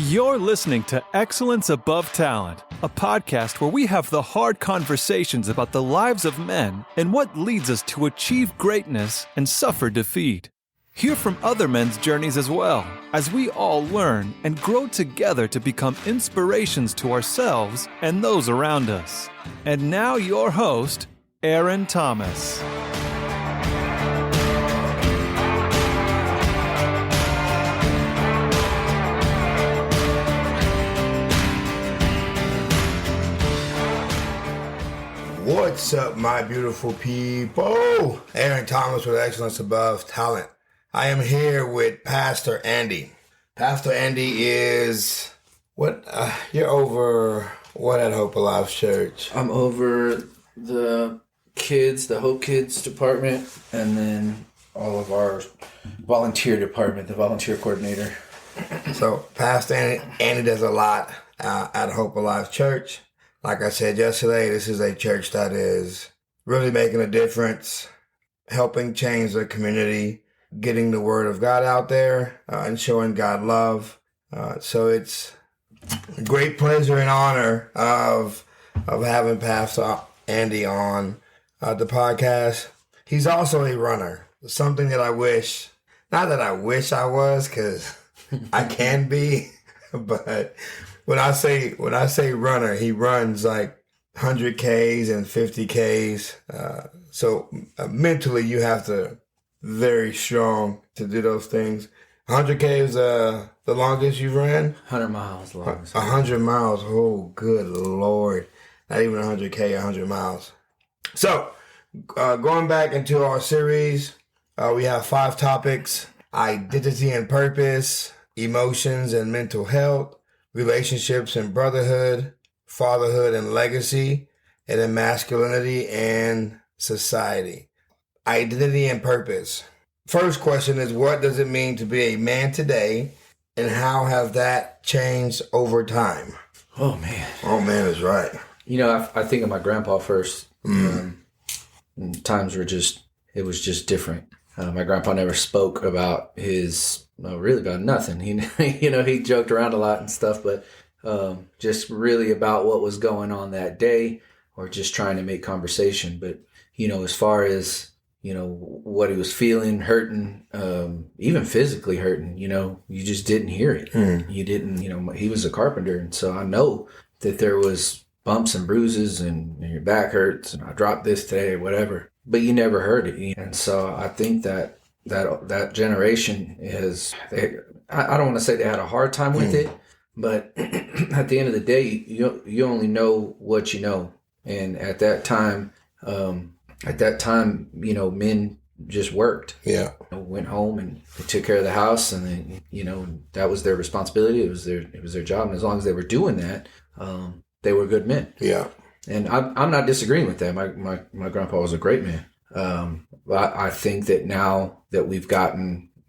You're listening to Excellence Above Talent, a podcast where we have the hard conversations about the lives of men and what leads us to achieve greatness and suffer defeat. Hear from other men's journeys as well, as we all learn and grow together to become inspirations to ourselves and those around us. And now your host, Aaron Thomas. What's up, my beautiful people? Aaron Thomas with Excellence Above Talent. I am here with Pastor Andy. Pastor Andy is, you're over what at Hope Alive Church? I'm over the kids, the Hope Kids department, and then all of our volunteer department, the volunteer coordinator. So Pastor Andy does a lot at Hope Alive Church. Like I said yesterday, this is a church that is really making a difference, helping change the community, getting the word of God out there, and showing God love. So it's a great pleasure and honor of having Pastor Andy on the podcast. He's also a runner, something that I wish, not that I wish I was, because I can be, but when I say runner, he runs like 100Ks and 50Ks. So mentally, you have to very strong to do those things. 100K is the longest you've ran? 100 miles long. 100 miles. Oh, good Lord. Not even 100K, 100 miles. So going back into our series, we have 5 topics: identity and purpose, emotions and mental health, relationships and brotherhood, fatherhood and legacy, and then masculinity and society. Identity and purpose. First question is, what does it mean to be a man today, and how has that changed over time? Oh, man. Oh, man is right. You know, I think of my grandpa first. Times were it was just different. My grandpa never spoke about really about nothing. He joked around a lot and stuff, but just really about what was going on that day, or just trying to make conversation. But, as far as, what he was feeling, hurting, even physically hurting, you just didn't hear it. You didn't, he was a carpenter. And so I know that there was bumps and bruises and your back hurts and I dropped this today or whatever, but you never heard it. And so I think that generation I don't want to say they had a hard time with it, but at the end of the day, you only know what you know. And at that time, men just worked. Yeah. Went home and they took care of the house, and then, that was their responsibility. It was their job. And as long as they were doing that, they were good men. Yeah. And I'm not disagreeing with that. My grandpa was a great man. But I think that now that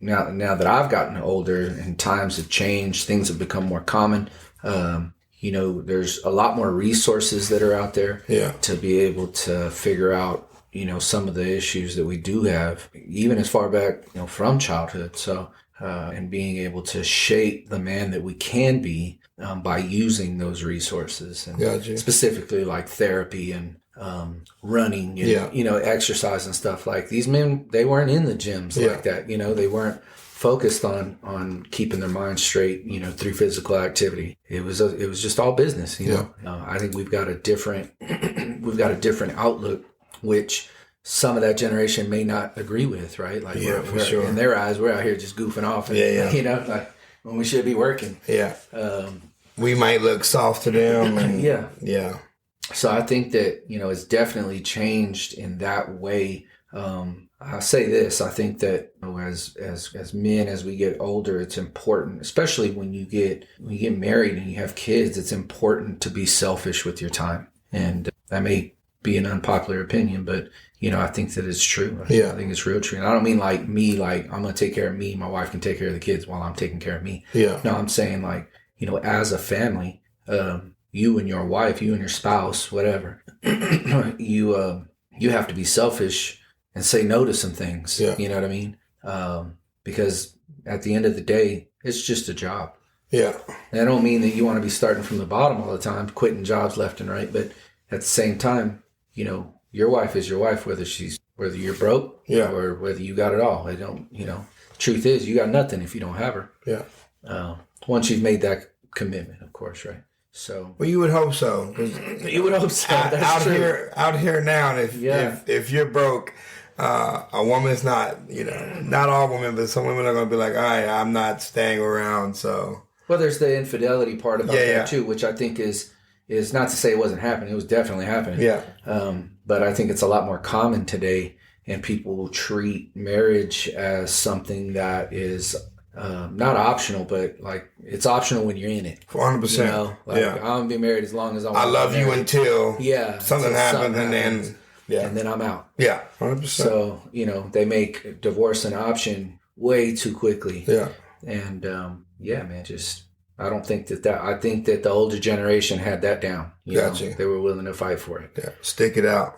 now that I've gotten older and times have changed, things have become more common. There's a lot more resources that are out there to be able to figure out, some of the issues that we do have, even as far back, from childhood. So, and being able to shape the man that we can be, by using those resources, and specifically like therapy and running and exercise and stuff. Like, these men, they weren't in the gyms like that. They weren't focused on keeping their mind straight, through physical activity. It was just all business. I think we've got a different outlook, which some of that generation may not agree with, right? Like, for sure. In their eyes, we're out here just goofing off, and, like, when we should be working. Yeah. We might look soft to them. And, yeah. So I think that, it's definitely changed in that way. I'll say this: I think that, as men, as we get older, it's important, especially when you get married and you have kids, it's important to be selfish with your time. And that may be an unpopular opinion, but I think that it's true. I think it's real true. And I don't mean like me, like I'm going to take care of me, my wife can take care of the kids while I'm taking care of me. Yeah. No, I'm saying, like, as a family, you and your wife, you and your spouse, whatever, you have to be selfish and say no to some things. Yeah. You know what I mean? Because at the end of the day, it's just a job. Yeah. And I don't mean that you want to be starting from the bottom all the time, quitting jobs left and right, but at the same time, you know, your wife is your wife, whether you're broke or whether you got it all. I don't, you know, truth is you got nothing if you don't have her. Yeah. Once you've made that commitment, of course, right? So. Well, you would hope so. You would hope so. That's true. Out here now, if you're broke, a woman is not, you know, not all women, but some women are going to be like, all right, I'm not staying around. So. Well, there's the infidelity part about that too, which I think is not to say it wasn't happening. It was definitely happening. Yeah. But I think it's a lot more common today, and people treat marriage as something that is not optional, but like it's optional when you're in it. 100%. You know? Like, I'm gonna be married as long as I want. I love you until something happens, and then and then I'm out. Yeah, 100%. So you know they make divorce an option way too quickly. Yeah, and man, just. I don't think that I think that the older generation had that down. You know, they were willing to fight for it. Yeah. Stick it out.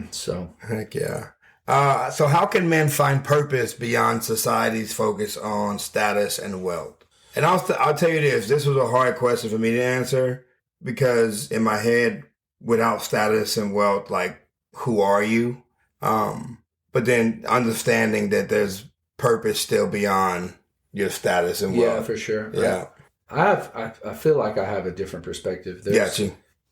So. Heck yeah. So how can men find purpose beyond society's focus on status and wealth? And I'll tell you this was a hard question for me to answer because in my head, without status and wealth, like, who are you? But then understanding that there's purpose still beyond your status and wealth. Yeah, for sure. Yeah. I feel like I have a different perspective.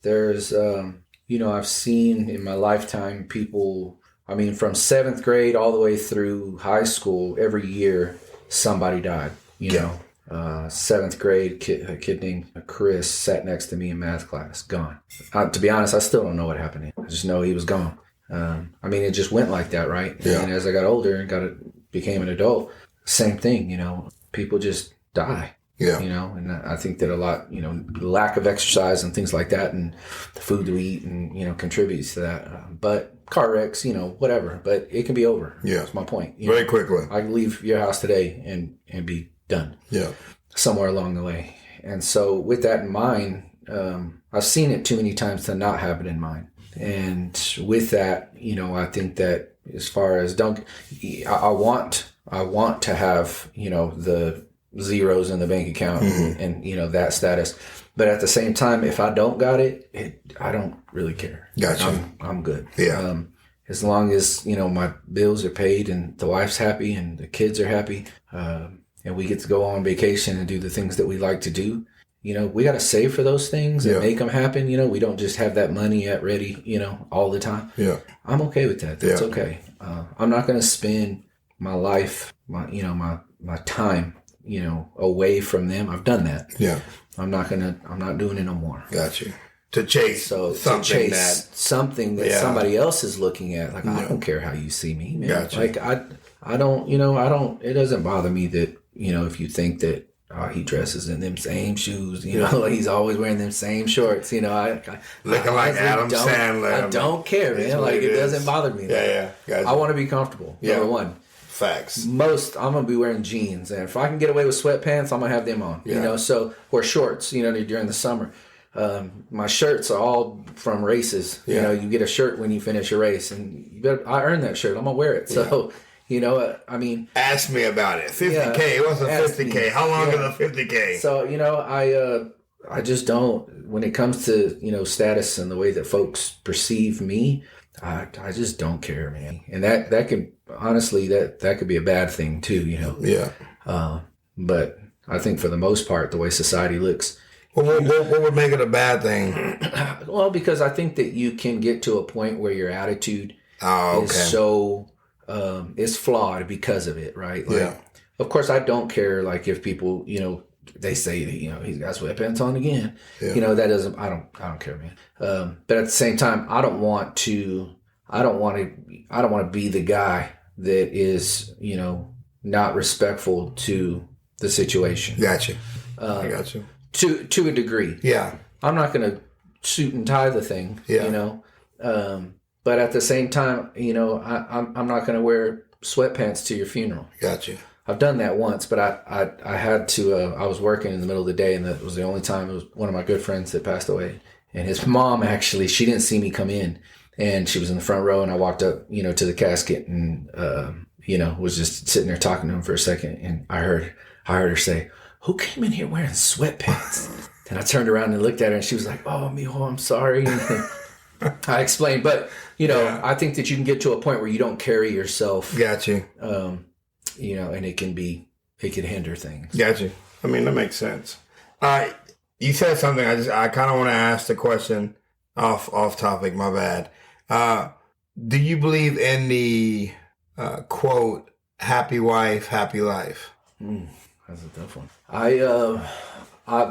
There's you know, I've seen in my lifetime people, I mean, from 7th grade all the way through high school, every year somebody died, you know. 7th grade, a kid named Chris sat next to me in math class, gone. To be honest, I still don't know what happened. I just know he was gone. I mean, it just went like that, right? Yeah. And as I got older and became an adult, same thing, you know, people just die. Yeah. You know, and I think that a lot, you know, lack of exercise and things like that and the food we eat and, you know, contributes to that. But car wrecks, you know, whatever, but it can be over. Yeah. That's my point. Very quickly. I can leave your house today and be done. Yeah. Somewhere along the way. And so with that in mind, I've seen it too many times to not have it in mind. And with that, you know, I think that as far as I want to have, you know, the zeros in the bank account and, you know, that status. But at the same time, if I don't got it, I don't really care. Gotcha. I'm good. Yeah. As long as, you know, my bills are paid and the wife's happy and the kids are happy, and we get to go on vacation and do the things that we like to do, you know, we got to save for those things and make them happen. You know, we don't just have that money at ready, you know, all the time. Yeah. I'm okay with that. That's okay. I'm not going to spend my life, my time, you know, away from them. I've done that. Yeah. I'm not doing it no more. Got you. To chase something that somebody else is looking at. Like, I don't care how you see me, man. Gotcha. Like, I don't, it doesn't bother me that, you know, if you think that, he dresses in them same shoes, you know, like he's always wearing them same shorts, you know, looking like Adam Sandler. I don't care, man. Like, it doesn't bother me. Yeah. Gotcha. I want to be comfortable. Number one. Facts. I'm going to be wearing jeans. And if I can get away with sweatpants, I'm going to have them on, you know, or shorts, you know, during the summer. My shirts are all from races. You know, you get a shirt when you finish a race and I earned that shirt. I'm going to wear it. So, you know, I mean. Ask me about it. 50K. What's a 50K? How long is a 50K? So, you know, I just don't, when it comes to, you know, status and the way that folks perceive me, I just don't care, man. And that could, honestly, that could be a bad thing too, you know. Yeah. But I think for the most part, the way society looks. Well, what would make it a bad thing? Well, because I think that you can get to a point where your attitude is so, it's flawed because of it, right? Like, of course, I don't care, like, if people, you know, they say that, you know, he's got sweatpants on again. Yeah. You know, that doesn't, I don't care, man. But at the same time, I don't want to be the guy that is, you know, not respectful to the situation. Gotcha. I got you. To a degree. Yeah. I'm not going to suit and tie the thing, you know. But at the same time, you know, I'm not going to wear sweatpants to your funeral. Gotcha. I've done that once, but I had to, I was working in the middle of the day and that was the only time. It was one of my good friends that passed away. And his mom, actually, she didn't see me come in and she was in the front row and I walked up, you know, to the casket and, you know, was just sitting there talking to him for a second. And I heard her say, who came in here wearing sweatpants? And I turned around and looked at her, and she was like, oh, mijo, I'm sorry. I explained, but, I think that you can get to a point where you don't carry yourself. Got you. And it can hinder things. Got you. I mean, that makes sense. You said something. I kind of want to ask the question off topic. My bad. Do you believe in the quote, happy wife, happy life? That's a tough one.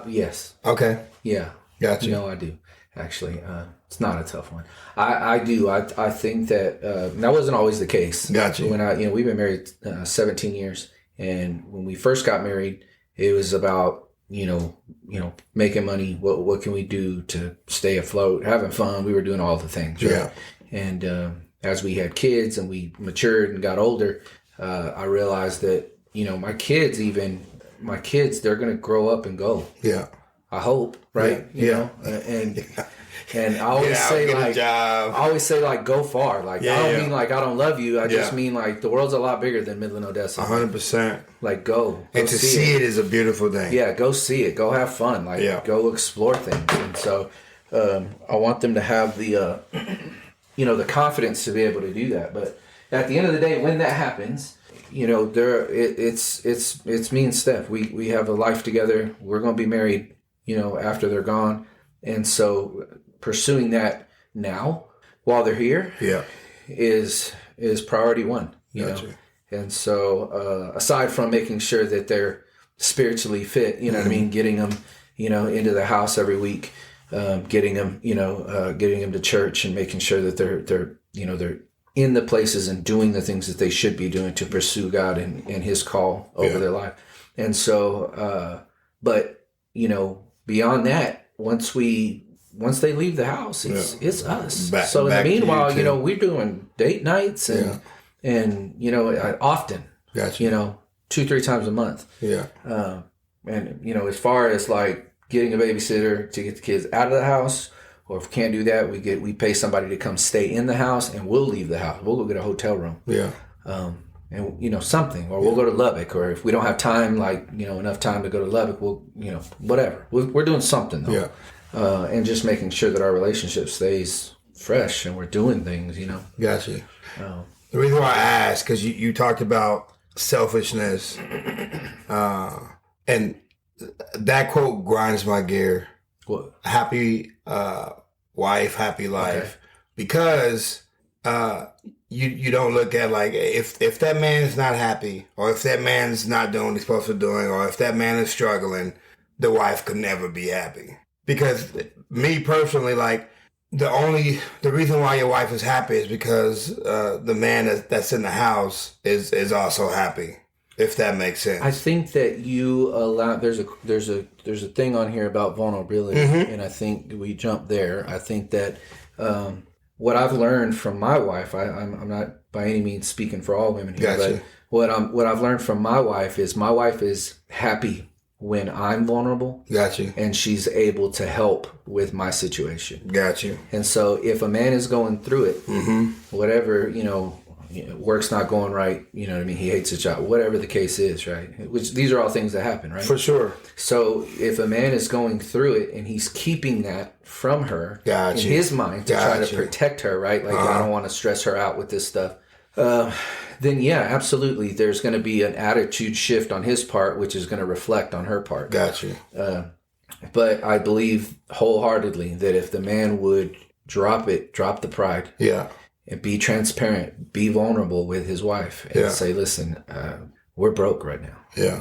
Yes. Okay. Yeah. Gotcha. I do. Actually, it's not a tough one. I do. I think that that wasn't always the case. Gotcha. When we've been married 17 years, and when we first got married, it was about making money. What can we do to stay afloat? Having fun. We were doing all the things. Right? Yeah. And as we had kids and we matured and got older, I realized that my kids, they're going to grow up and go. Yeah. I hope, right? Yeah. And I always say go far. Like, I don't mean like I don't love you. I just mean like the world's a lot bigger than Midland, Odessa. 100%. Like go and to see it is a beautiful thing. Yeah, go see it. Go have fun. Like go explore things. And so I want them to have the the confidence to be able to do that. But at the end of the day, when that happens, it's me and Steph. We have a life together. We're going to be married, after they're gone. And so pursuing that now while they're here is priority one, you know? And so aside from making sure that they're spiritually fit, what I mean? Getting them, into the house every week, getting them to church and making sure that they're in the places and doing the things that they should be doing to pursue God and his call over their life. And so, but beyond that, once they leave the house, it's us. So in the meanwhile, we're doing date nights and often, 2-3 times a month. Yeah. And as far as like getting a babysitter to get the kids out of the house, or if we can't do that, we pay somebody to come stay in the house, and we'll leave the house. We'll go get a hotel room. Yeah. And something, or we'll go to Lubbock, or if we don't have time, enough time to go to Lubbock, we'll, whatever. We're doing something though. Yeah. And just making sure that our relationship stays fresh and we're doing things, Gotcha. The reason why I asked, because you talked about selfishness, and that quote grinds my gear. What? Happy wife, happy life. Okay. Because you don't look at like if that man is not happy, or if that man's not doing what he's supposed to be doing, or if that man is struggling, the wife could never be happy. Because me personally, like the reason why your wife is happy is because the man that's in the house is also happy. If that makes sense. I think that you allow there's a thing on here about vulnerability, and I think we jump there. I think that what I've learned from my wife, I'm not by any means speaking for all women here, gotcha. But what I've learned from my wife is happy when I'm vulnerable. Gotcha. And she's able to help with my situation. Gotcha. And so if a man is going through it, whatever, work's not going right, he hates his job, whatever the case is, right? Which these are all things that happen, right? For sure. So if a man is going through it and he's keeping that from her in his mind to try to protect her, right? Like, I don't want to stress her out with this stuff. Then yeah, absolutely. There's going to be an attitude shift on his part, which is going to reflect on her part. Gotcha. But I believe wholeheartedly that if the man would drop the pride. Yeah. And be transparent, be vulnerable with his wife, and say, "Listen, we're broke right now." Yeah,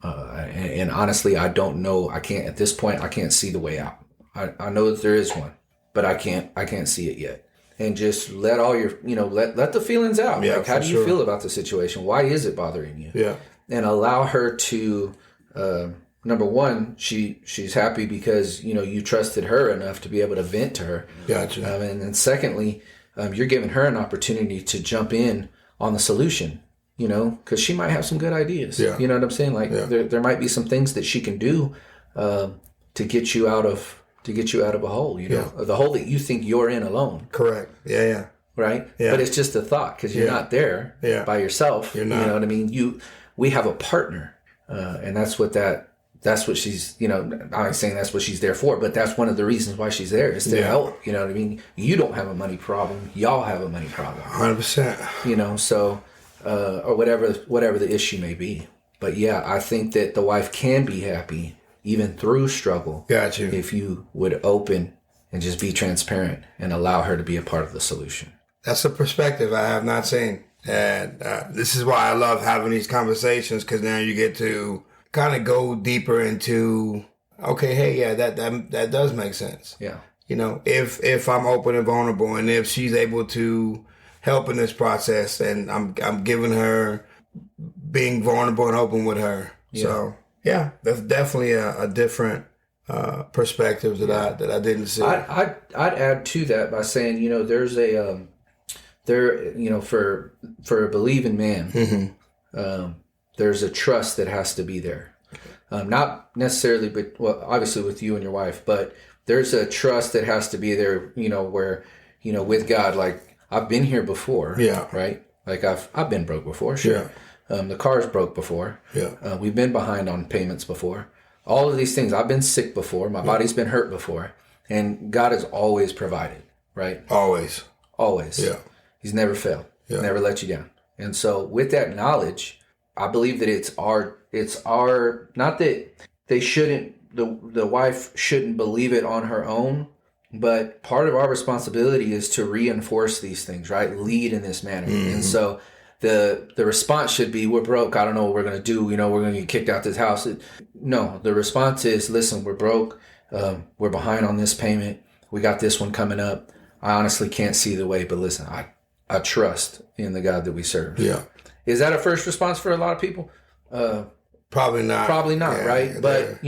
and honestly, I don't know. I can't at this point. I can't see the way out. I know that there is one, but I can't see it yet. And just let all your, let the feelings out. Yeah, like, how do you feel about the situation? Why is it bothering you? Yeah, and allow her to. Number one, she's happy because you trusted her enough to be able to vent to her. Gotcha. And then secondly. You're giving her an opportunity to jump in on the solution, because she might have some good ideas. Yeah. You know what I'm saying? Like there might be some things that she can do to get you out of a hole. The hole that you think you're in alone. Correct. Yeah. Yeah. Right. Yeah. But it's just a thought because you're not there by yourself. You're not. You know what I mean? We have a partner, and that's what that that's what she's, I'm not saying that's what she's there for, but that's one of the reasons why she's there is to help. You know what I mean? You don't have a money problem. Y'all have a money problem. 100%. So, or whatever the issue may be. But yeah, I think that the wife can be happy even through struggle. Got you. If you would open and just be transparent and allow her to be a part of the solution. That's a perspective I have not seen. And this is why I love having these conversations, because now you get to kind of go deeper into, okay, hey, yeah, that does make sense. Yeah. If I'm open and vulnerable, and if she's able to help in this process, and I'm giving her being vulnerable and open with her. Yeah. So yeah, that's definitely a different perspective that I didn't see. I'd add to that by saying, there's for a believing man, there's a trust that has to be there. Not necessarily, but obviously with you and your wife, but there's a trust that has to be there, where, with God, like I've been here before. Yeah. Right. Like I've been broke before. Sure. Yeah. The car's broke before. Yeah. We've been behind on payments before. All of these things. I've been sick before. My body's been hurt before. And God has always provided, right? Always. Yeah. He's never failed. Yeah. Never let you down. And so with that knowledge, I believe that it's our, not that they shouldn't, the wife shouldn't believe it on her own, but part of our responsibility is to reinforce these things, right? Lead in this manner. Mm-hmm. And so the response should be, we're broke. I don't know what we're going to do. We're going to get kicked out this house. No, the response is, listen, we're broke. We're behind on this payment. We got this one coming up. I honestly can't see the way, but listen, I trust in the God that we serve. Yeah. Is that a first response for a lot of people? Probably not. Yeah, right? But,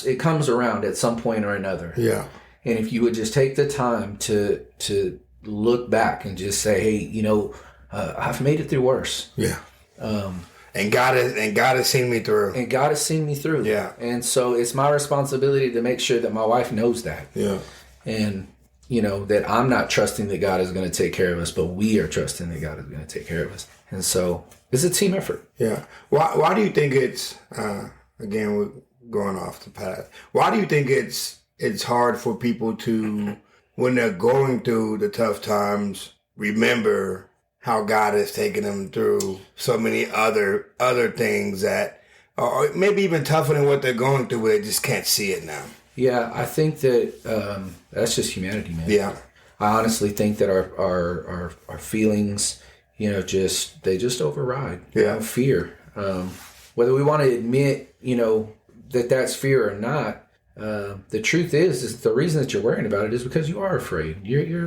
it comes around at some point or another. Yeah. And if you would just take the time to look back and just say, hey, I've made it through worse. Yeah. And God has seen me through. And God has seen me through. Yeah. And so it's my responsibility to make sure that my wife knows that. Yeah. And, that I'm not trusting that God is going to take care of us, but we are trusting that God is going to take care of us. And so it's a team effort. Yeah. Why do you think it's, again, we're going off the path. Why do you think it's hard for people to, when they're going through the tough times, remember how God has taken them through so many other things that are maybe even tougher than what they're going through, but they just can't see it now? Yeah, I think that that's just humanity, man. Yeah. I honestly think that our feelings, they just override fear. Whether we want to admit, that that's fear or not, the truth is the reason that you're worrying about it is because you are afraid. You're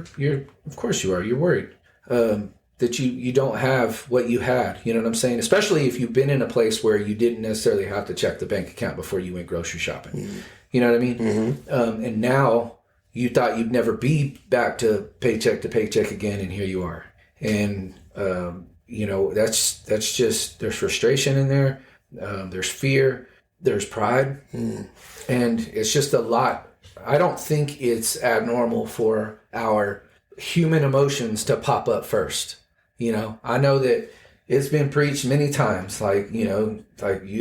of course you are. You're worried that you don't have what you had. You know what I'm saying? Especially if you've been in a place where you didn't necessarily have to check the bank account before you went grocery shopping. Mm-hmm. You know what I mean? Mm-hmm. And now you thought you'd never be back to paycheck again, and here you are. And that's just, there's frustration in there. There's fear. There's pride. Mm. And it's just a lot. I don't think it's abnormal for our human emotions to pop up first. I know that it's been preached many times, like you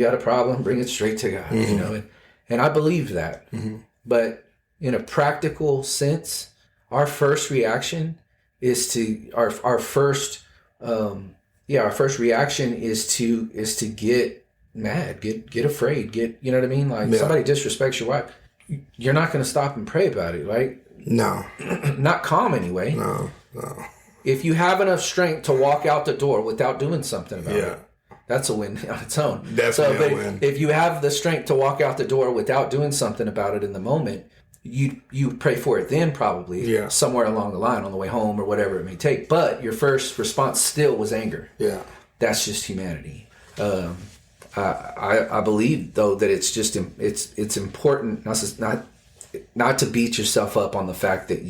got a problem, bring it straight to God, mm-hmm. And I believe that. Mm-hmm. But in a practical sense, our first reaction is to our first reaction is to get mad, get afraid, you know what I mean? Like somebody disrespects your wife, you're not going to stop and pray about it, right? No. Not calm anyway. No. If you have enough strength to walk out the door without doing something about it, that's a win on its own. Definitely a win. If you have the strength to walk out the door without doing something about it in the moment, you pray for it then probably somewhere along the line on the way home or whatever it may take. But your first response still was anger. Yeah. That's just humanity. I believe though that it's just it's important not to beat yourself up on the fact that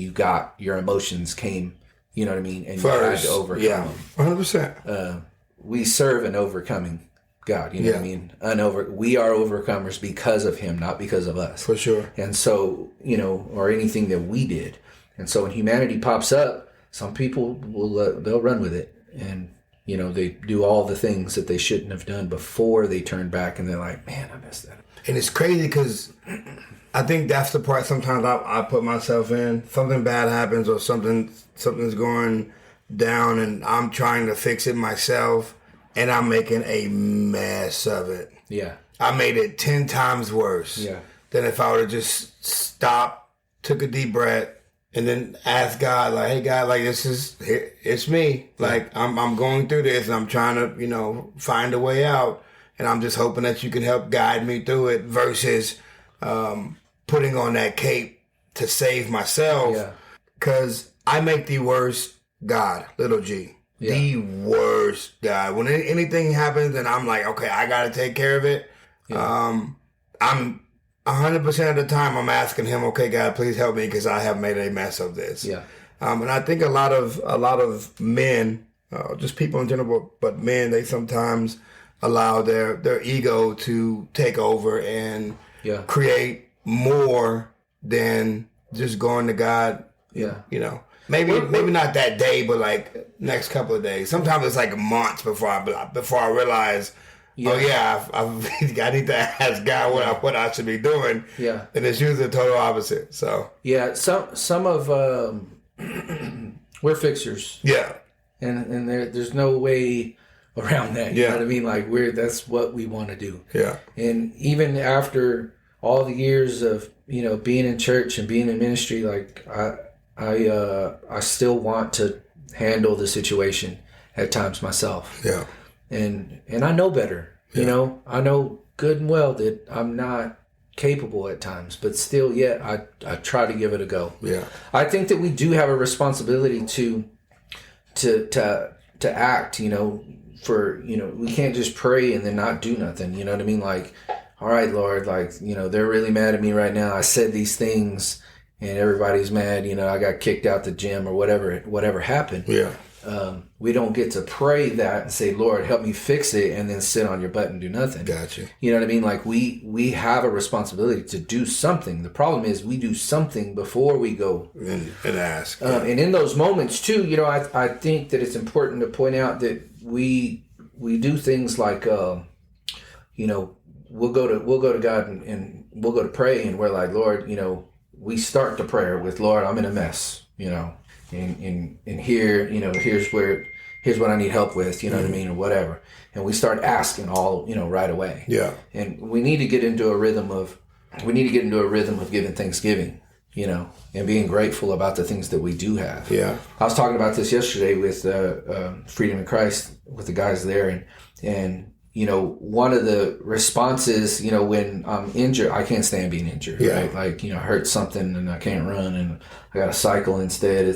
your emotions came, you know what I mean, and first, you had to overcome them. 100%. We serve an overcoming God, you know what I mean? We are overcomers because of Him, not because of us. For sure. And so, or anything that we did. And so when humanity pops up, some people they'll run with it. And, they do all the things that they shouldn't have done before they turn back, and they're like, man, I messed that up. And it's crazy because I think that's the part sometimes I put myself in. Something bad happens or something's going down and I'm trying to fix it myself and I'm making a mess of it. Yeah. I made it 10 times worse than if I would have just stopped, took a deep breath, and then ask God, like, hey, God, like, it's me. Like, I'm going through this and I'm trying to, find a way out. And I'm just hoping that you can help guide me through it versus putting on that cape to save myself. Because I make the worst God, little g. Yeah. The worst God. When anything happens and I'm like, okay, I got to take care of it. I'm 100% of the time I'm asking him, okay, God, please help me because I have made a mess of this. Yeah. And I think a lot of men, just people in general, but men, they sometimes allow their ego to take over and create more than just going to God. Yeah. Maybe not that day, but like next couple of days. Sometimes it's like months before I realize, I need to ask God what I should be doing. Yeah. And it's usually the total opposite. So some of we're fixers. Yeah. And there's no way around that. You know what I mean? Like that's what we want to do. Yeah. And even after all the years of, being in church and being in ministry, like I still want to handle the situation at times myself. Yeah. And I know better. Yeah. I know good and well that I'm not capable at times, but still yet I try to give it a go. Yeah. I think that we do have a responsibility to act, for, we can't just pray and then not do nothing. You know what I mean? Like, all right, Lord, like, they're really mad at me right now. I said these things and everybody's mad. I got kicked out the gym or whatever happened. Yeah. We don't get to pray that and say, Lord, help me fix it, and then sit on your butt and do nothing. Gotcha. You know what I mean? Like we have a responsibility to do something. The problem is we do something before we go and ask. And in those moments too, I think that it's important to point out that we do things like, we'll go to God and we'll go to pray, and we're like, Lord, we start the prayer with, Lord, I'm in a mess, and here, here's what I need help with, what I mean, or whatever. And we start asking all, right away. Yeah. And we need to get into a rhythm of giving thanksgiving, and being grateful about the things that we do have. Yeah. I was talking about this yesterday with Freedom in Christ with the guys there, and one of the responses, when I'm injured, I can't stand being injured, right? Like, I hurt something and I can't run and I got to cycle instead.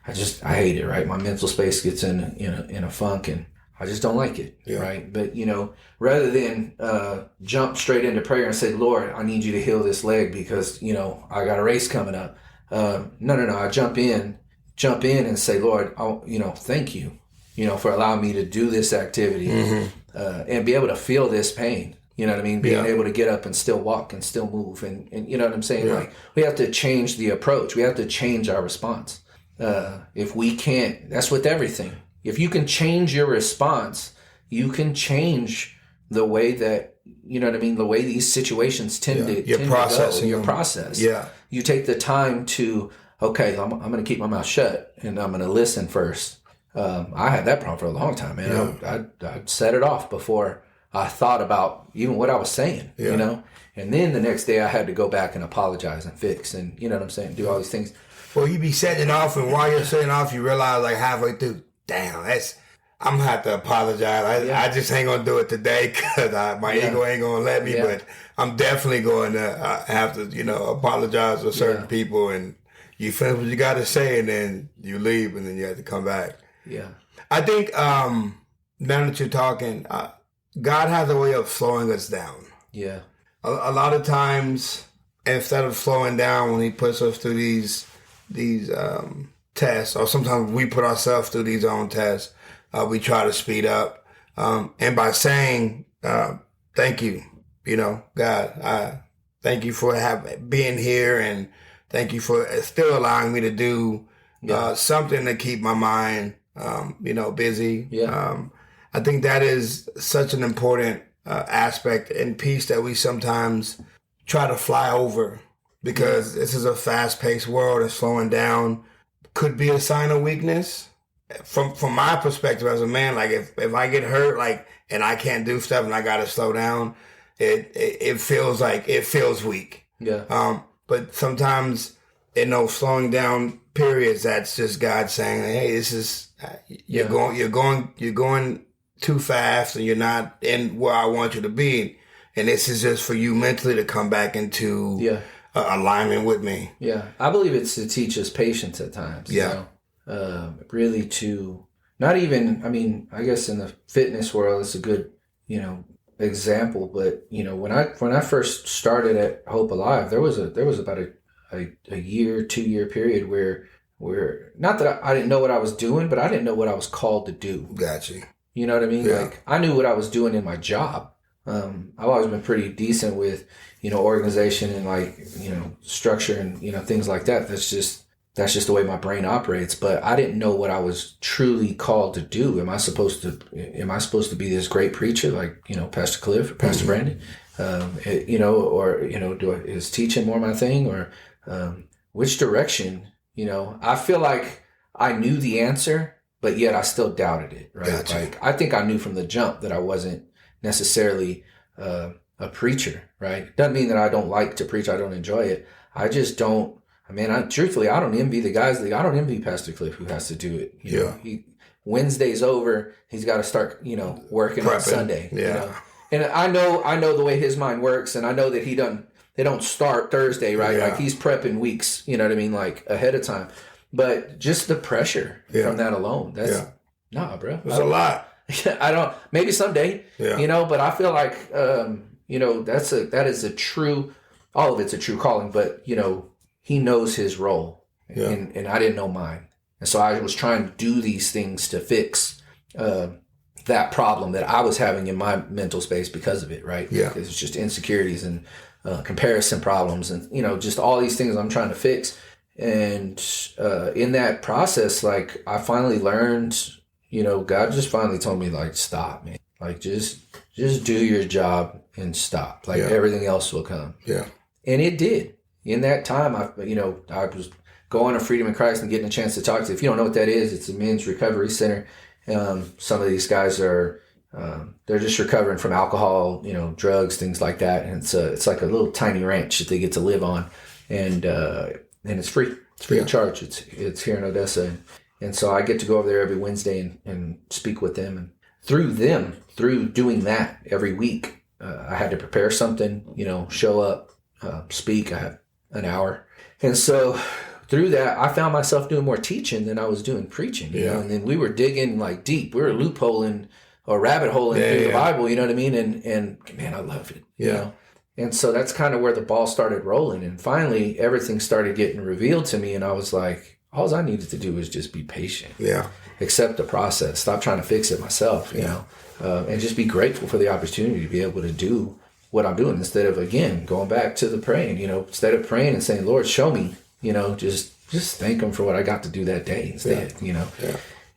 I hate it, right? My mental space gets in a funk and I just don't like it, right? But, rather than jump straight into prayer and say, Lord, I need you to heal this leg because, I got a race coming up. No. I jump in and say, Lord, thank you, for allowing me to do this activity. Mm-hmm. And be able to feel this pain, you know what I mean? Being able to get up and still walk and still move. And you know what I'm saying? Yeah. Like, we have to change the approach. We have to change our response. If we can't, that's with everything. If you can change your response, you can change the way that, you know what I mean? The way these situations tend to go. Your process. Yeah. You take the time to, okay, I'm going to keep my mouth shut and I'm going to listen first. I had that problem for a long time, man. Yeah. I'd set it off before I thought about even what I was saying, And then the next day I had to go back and apologize and fix and, you know what I'm saying, do all these things. Well, you be setting it off, and while you're setting off, you realize like halfway through, damn, I'm going to have to apologize. I just ain't going to do it today because my ego ain't going to let me, but I'm definitely going to have to, apologize to certain people, and you finish what you got to say, and then you leave, and then you have to come back. Yeah. I think now that you're talking, God has a way of slowing us down. Yeah. A lot of times, instead of slowing down when he puts us through these tests, or sometimes we put ourselves through these own tests, we try to speed up. And by saying, thank you, God, I thank you for being here, and thank you for still allowing me to do something to keep my mind busy. Yeah. I think that is such an important aspect and piece that we sometimes try to fly over because this is a fast-paced world and slowing down could be a sign of weakness. From my perspective as a man, like if I get hurt, like, and I can't do stuff and I got to slow down, it feels weak. Yeah. But sometimes in those slowing down periods, that's just God saying, "Hey, this is you're going too fast, and you're not in where I want you to be, and this is just for you mentally to come back into alignment with me." Yeah, I believe it's to teach us patience at times. Yeah, really to not even. I mean, I guess in the fitness world, it's a good example. But when I first started at Hope Alive, there was about a 2-year period where not that I didn't know what I was doing, but I didn't know what I was called to do. Gotcha. You know what I mean? Yeah. Like I knew what I was doing in my job. I've always been pretty decent with organization and structure and things like that. That's just the way my brain operates. But I didn't know what I was truly called to do. Am I supposed to be this great preacher like Pastor Cliff or Pastor Brandon? Is teaching more my thing, or which direction? I feel like I knew the answer, but yet I still doubted it. Right? Gotcha. Like I think I knew from the jump that I wasn't necessarily a preacher. Right? Doesn't mean that I don't like to preach. I don't enjoy it. I just don't. I mean, truthfully, I don't envy the guys. I don't envy Pastor Cliff who has to do it. Wednesday's over. He's got to start, working on Sunday. Yeah. And I know the way his mind works, and I know that they don't start Thursday, right? Yeah. Like he's prepping weeks, you know what I mean? Like ahead of time. But just the pressure from that alone, nah, bro. It's a lot. I don't, maybe someday, but I feel like, that is a true, all of it's a true calling, but he knows his role and I didn't know mine. And so I was trying to do these things to fix, that problem that I was having in my mental space because of it, right? Yeah. Because it's just insecurities and comparison problems and, just all these things I'm trying to fix. And in that process, like I finally learned, God just finally told me like, stop, man. Like just do your job and stop. Like everything else will come. Yeah. And it did. In that time, I was going to Freedom in Christ and getting a chance to talk to. If you don't know what that is, it's a men's recovery center. Some of these guys are they're just recovering from alcohol, drugs, things like that. And it's like a little tiny ranch that they get to live on, and it's free. It's free of charge. It's here in Odessa, and so I get to go over there every Wednesday and speak with them. And through doing that every week, I had to prepare something, show up, speak. I have an hour, and so through that, I found myself doing more teaching than I was doing preaching. You know? And then we were digging like deep. We were loopholing or rabbit holing through the Bible. You know what I mean? And man, I loved it. Yeah. And so that's kind of where the ball started rolling. And finally, everything started getting revealed to me. And I was like, all I needed to do was just be patient. Yeah. Accept the process. Stop trying to fix it myself, you know, and just be grateful for the opportunity to be able to do what I'm doing instead of, again, going back to the praying, instead of praying and saying, Lord, show me, just thank him for what I got to do that day instead, Yeah.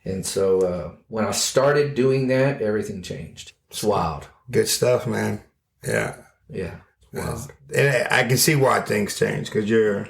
And so when I started doing that, everything changed. It's wild. Good stuff, man. Yeah. Yeah. Wow. And I can see why things change because you're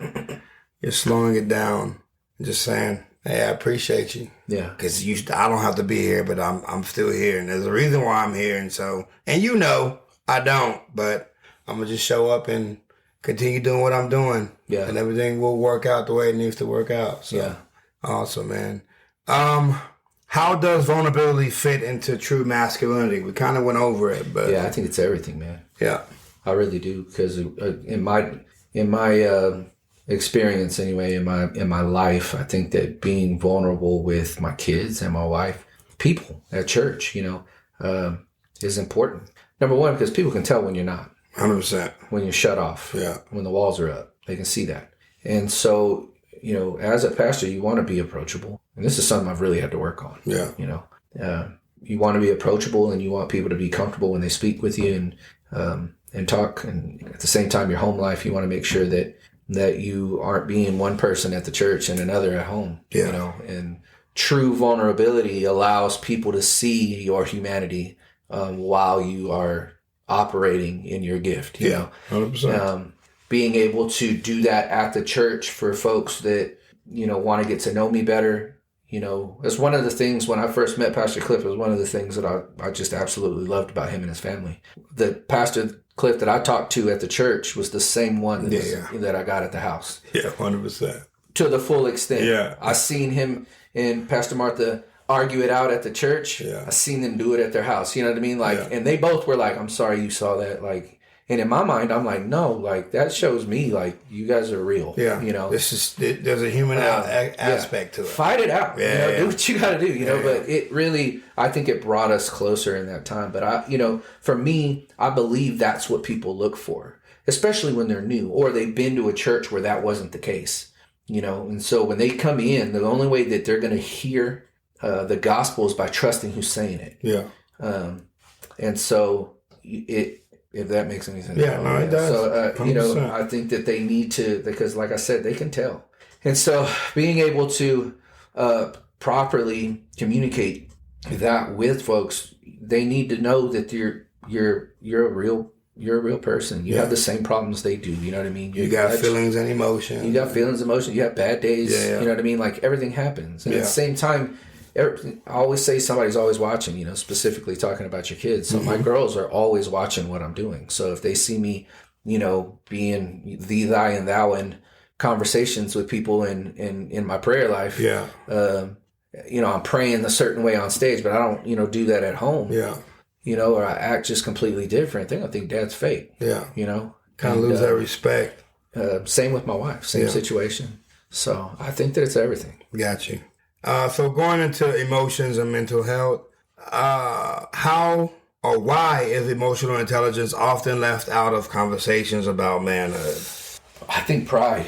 slowing it down, just saying, "Hey, I appreciate you." Yeah. Because I don't have to be here, but I'm still here, and there's a reason why I'm here, and so I don't, but I'm gonna just show up and continue doing what I'm doing, and everything will work out the way it needs to work out. So, awesome, man. How does vulnerability fit into true masculinity? We kind of went over it, but I think it's everything, man. Yeah. I really do, because in my experience anyway, in my life, I think that being vulnerable with my kids and my wife, people at church, is important. Number one, because people can tell when you're not. 100%. When you're shut off. Yeah. When the walls are up, they can see that. And so, as a pastor, you want to be approachable, and this is something I've really had to work on. Yeah. You want to be approachable, and you want people to be comfortable when they speak with you and talk. And at the same time, your home life, you want to make sure that you aren't being one person at the church and another at home, and true vulnerability allows people to see your humanity while you are operating in your gift. You know, 100%. Being able to do that at the church for folks that, you know, want to get to know me better. You know, it's one of the things when I first met Pastor Cliff, it was one of the things that I just absolutely loved about him and his family. The Pastor Cliff that I talked to at the church was the same one that I got at the house. Yeah, 100%. To the full extent. Yeah. I seen him and Pastor Martha argue it out at the church. Yeah. I seen them do it at their house. You know what I mean? Like, and they both were like, I'm sorry you saw that. Like, and in my mind, I'm like, no, like that shows me like you guys are real. Yeah. You know, there's a human aspect to it. Fight it out. Yeah. You know, do what you got to do. You know, but it really, I think it brought us closer in that time. But for me, I believe that's what people look for, especially when they're new or they've been to a church where that wasn't the case. You know, and so when they come in, the only way that they're going to hear the gospel is by trusting who's saying it. Yeah. And so if that makes any sense. Yeah, no, it does. So, I think that they need to, because like I said, they can tell. And so being able to properly communicate that with folks, they need to know that you're a real person. You have the same problems they do. You know what I mean? You got feelings and emotions. You got feelings and emotions. You have bad days. You know what I mean? Like everything happens. And at the same time, I always say somebody's always watching, you know, specifically talking about your kids. So my girls are always watching what I'm doing. So if they see me, you know, being thee, thy, and thou in conversations with people in my prayer life, you know, I'm praying a certain way on stage, but I don't, you know, do that at home. Yeah. You know, or I act just completely different. I think Dad's fake. Yeah. You know? Kind of lose that respect. Same with my wife. Same situation. So I think that it's everything. Got you. So going into emotions and mental health, how or why is emotional intelligence often left out of conversations about manhood? I think pride.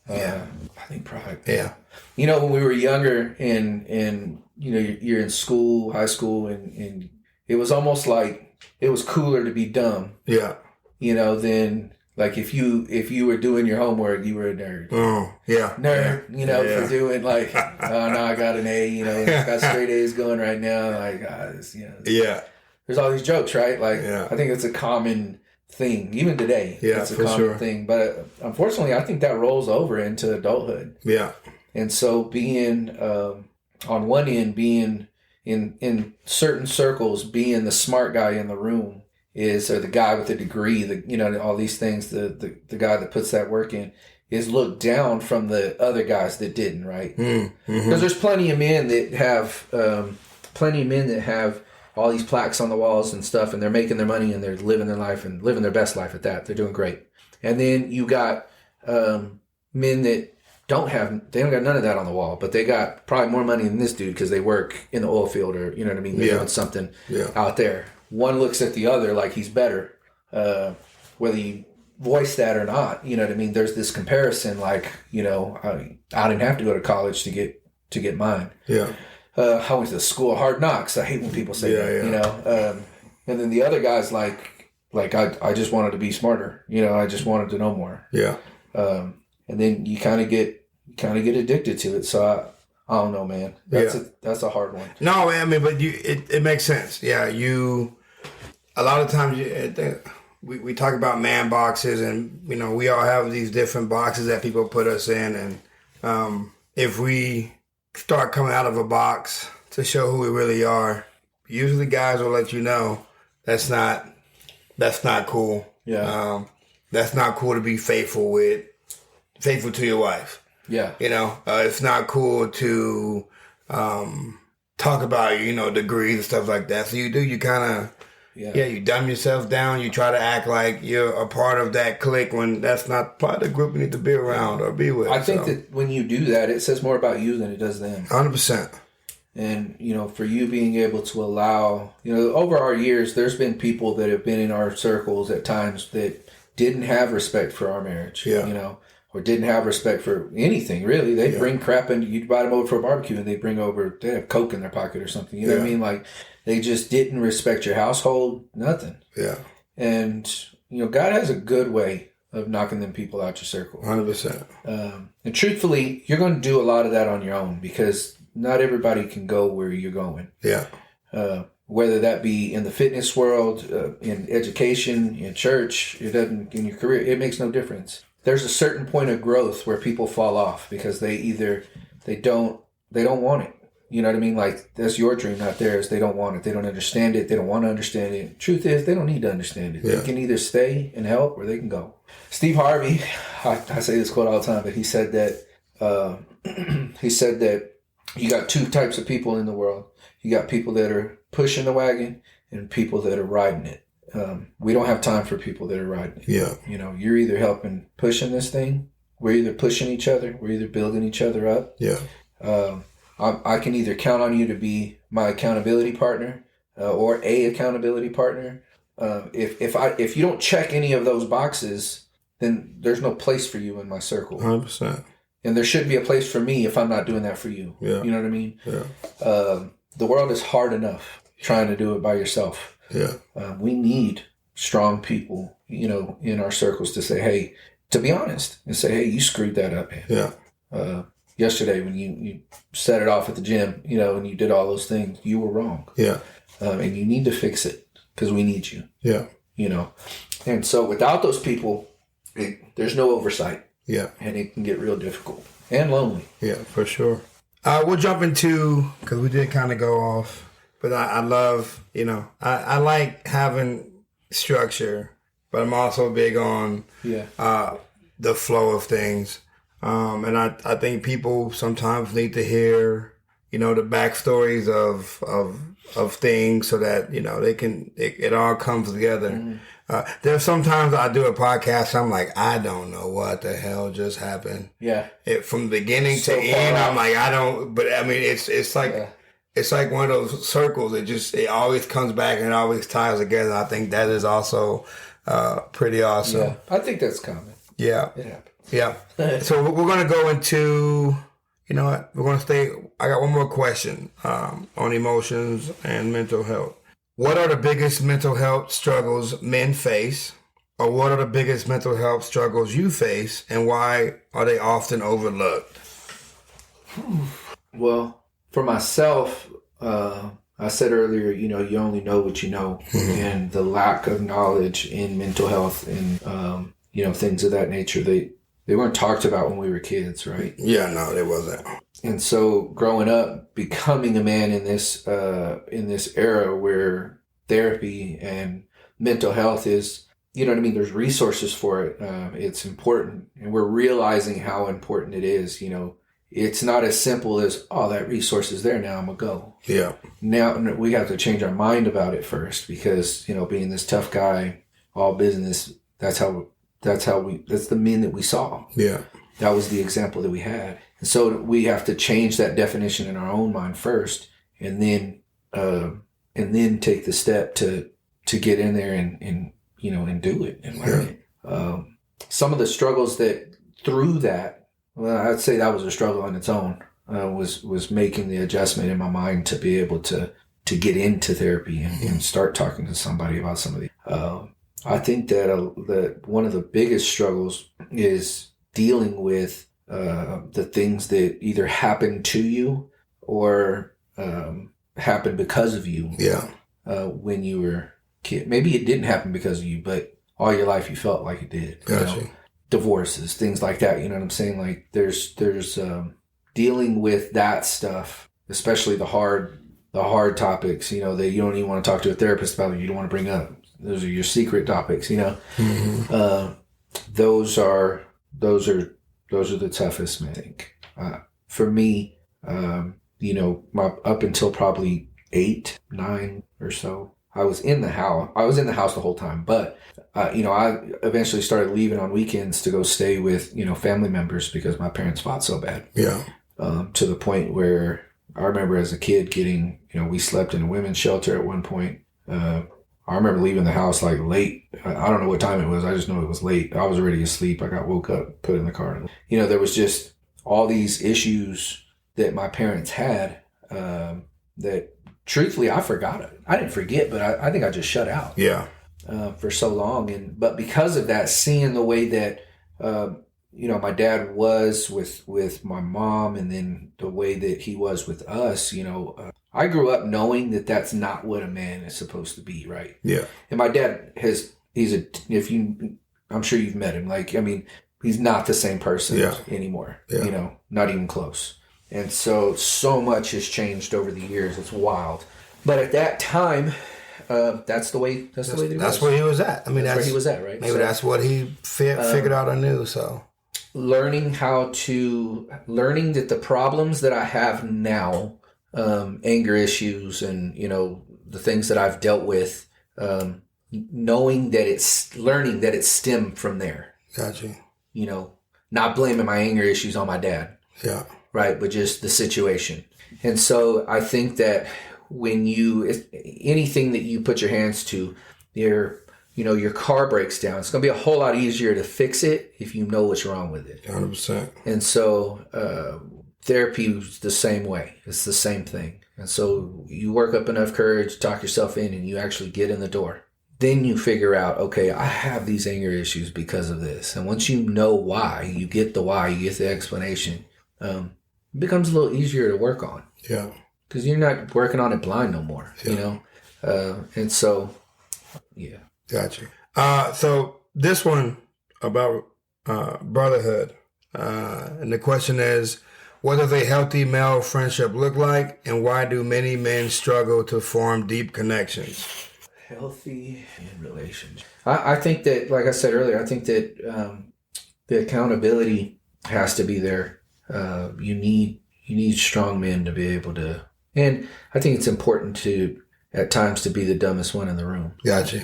Yeah. I think pride. Yeah. You know, when we were younger and you know, you're in school, high school, and it was almost like it was cooler to be dumb. Yeah. You know, than like if you were doing your homework, you were a nerd. Oh, yeah. Nerd, you know, for doing like, oh no, I got an A, you know, got straight A's going right now. Like, you know. Yeah. There's all these jokes, right? Like, I think it's a common thing, even today. Yeah, it's a common thing. But unfortunately, I think that rolls over into adulthood. Yeah. And so being, on one end, being in certain circles, being the smart guy in the room or the guy with the degree, you know, all these things, the guy that puts that work in is looked down from the other guys that didn't, right? Because there's plenty of men that have all these plaques on the walls and stuff, and they're making their money and they're living their life and living their best life at that. They're doing great. And then you got men that don't got none of that on the wall, but they got probably more money than this dude because they work in the oil field or, you know what I mean? They're doing something out there. One looks at the other like he's better, whether you voice that or not. You know what I mean? There's this comparison, like, you know, I didn't have to go to college to get mine. Yeah. I went to the school of hard knocks. I hate when people say that. You know, and then the other guy's like I just wanted to be smarter. You know, I just wanted to know more. Yeah. And then you kind of get addicted to it. So I don't know, man. That's a hard one. No, I mean, but it makes sense. Yeah, a lot of times we talk about man boxes, and you know we all have these different boxes that people put us in, and if we start coming out of a box to show who we really are, usually guys will let you know that's not cool. Yeah, that's not cool to be faithful to your wife. Yeah. You know, it's not cool to talk about, you know, degrees and stuff like that. So you kind of, you dumb yourself down. You try to act like you're a part of that clique when that's not part of the group you need to be around or be with. I think that when you do that, it says more about you than it does them. 100%. And, you know, for you being able to allow, you know, over our years, there's been people that have been in our circles at times that didn't have respect for our marriage, you know. Or didn't have respect for anything, really. They bring crap and you'd invite them over for a barbecue and they have Coke in their pocket or something. You know what I mean? Like, they just didn't respect your household, nothing. Yeah. And, you know, God has a good way of knocking them people out your circle. 100%. And truthfully, you're going to do a lot of that on your own because not everybody can go where you're going. Yeah. Whether that be in the fitness world, in education, in church, it doesn't, in your career, it makes no difference. There's a certain point of growth where people fall off because they don't want it. You know what I mean? Like, that's your dream, not theirs. They don't want it. They don't understand it. They don't want to understand it. Truth is, they don't need to understand it. Yeah. They can either stay and help or they can go. Steve Harvey, I say this quote all the time, but he said that you got two types of people in the world. You got people that are pushing the wagon and people that are riding it. We don't have time for people that are riding it. Yeah. You know, you're either helping pushing this thing. We're either pushing each other. We're either building each other up. Yeah. I can either count on you to be my accountability partner or a accountability partner. If you don't check any of those boxes, then there's no place for you in my circle. 100%. And there shouldn't be a place for me if I'm not doing that for you. Yeah. You know what I mean? Yeah. The world is hard enough trying to do it by yourself. Yeah. We need strong people, you know, in our circles to say, hey, to be honest, and say, hey, you screwed that up, man. Yeah. Yesterday when you set it off at the gym, you know, and you did all those things, you were wrong. Yeah. And you need to fix it because we need you. Yeah. You know, and so without those people, there's no oversight. Yeah. And it can get real difficult and lonely. Yeah, for sure. We'll jump into, because we did kind of go off, but I love, you know, I like having structure, but I'm also big on the flow of things. And I think people sometimes need to hear, you know, the backstories of things so that, you know, it all comes together. Mm-hmm. There's sometimes I do a podcast, I'm like, I don't know what the hell just happened. Yeah. From beginning to end, I'm like, I don't, but I mean, it's like, it's like one of those circles. It always comes back and it always ties together. I think that is also pretty awesome. Yeah. I think that's common. Yeah. It happens. Yeah. So we're going to go into, you know what, we're going to stay, I got one more question on emotions and mental health. What are the biggest mental health struggles men face? Or what are the biggest mental health struggles you face? And why are they often overlooked? Well, for myself, I said earlier, you know, you only know what you know. Mm-hmm. And the lack of knowledge in mental health and, you know, things of that nature, they weren't talked about when we were kids, right? Yeah, no, they wasn't. And so growing up, becoming a man in this era where therapy and mental health is, you know what I mean? There's resources for it. It's important. And we're realizing how important it is. You know, it's not as simple as, oh, that resource is there now, I'm going to go. Yeah. Now we have to change our mind about it first because, you know, being this tough guy, all business, that's the men that we saw. Yeah. That was the example that we had. And so we have to change that definition in our own mind first and then take the step to get in there and you know, and do it and learn it. Some of the struggles that through that, well, I'd say that was a struggle on its own, was making the adjustment in my mind to be able to get into therapy and start talking to somebody about some of these. I think that one of the biggest struggles is dealing with the things that either happen to you or happen because of you. Yeah. When you were a kid, maybe it didn't happen because of you, but all your life you felt like it did. Gotcha. You know? Divorces, things like that. You know what I'm saying? Like there's dealing with that stuff, especially the hard topics. You know that you don't even want to talk to a therapist about. You don't want to bring up. Those are your secret topics, you know. Mm-hmm. Those are the toughest, I think. For me, you know, up until probably 8, 9 or so, I was in the house. I was in the house the whole time, but you know, I eventually started leaving on weekends to go stay with, you know, family members because my parents fought so bad. Yeah. To the point where I remember as a kid getting, you know, we slept in a women's shelter at one point. I remember leaving the house like late. I don't know what time it was. I just know it was late. I was already asleep. I got woke up, put in the car. You know, there was just all these issues that my parents had that truthfully I forgot it. I didn't forget, but I think I just shut out. Yeah. For so long. But because of that, seeing the way that, my dad was with my mom, and then the way that he was with us, I grew up knowing that that's not what a man is supposed to be, right? Yeah. And my dad I'm sure you've met him. Like, I mean, he's not the same person anymore, not even close. And so much has changed over the years. It's wild. But at that time, that's the way where he was at. I mean, that's where he was at, right? Maybe that's what he figured out or knew. So learning that the problems that I have now, anger issues and, the things that I've dealt with, learning that it's stemmed from there. Gotcha. Not blaming my anger issues on my dad. Yeah. Right. But just the situation. And so I think that anything that you put your hands to, your car breaks down, it's going to be a whole lot easier to fix it if you know what's wrong with it. 100%. And so therapy is the same way. It's the same thing. And so you work up enough courage, talk yourself in, and you actually get in the door. Then you figure out, okay, I have these anger issues because of this. And once you know why, you get the why, you get the explanation, it becomes a little easier to work on. Yeah. Because you're not working on it blind no more, and so, yeah. Gotcha. So this one about brotherhood. And the question is, what does a healthy male friendship look like, and why do many men struggle to form deep connections? Healthy relationship. I think that, like I said earlier, I think that the accountability has to be there. You need strong men to be able to, and I think it's important to, at times, to be the dumbest one in the room. Gotcha.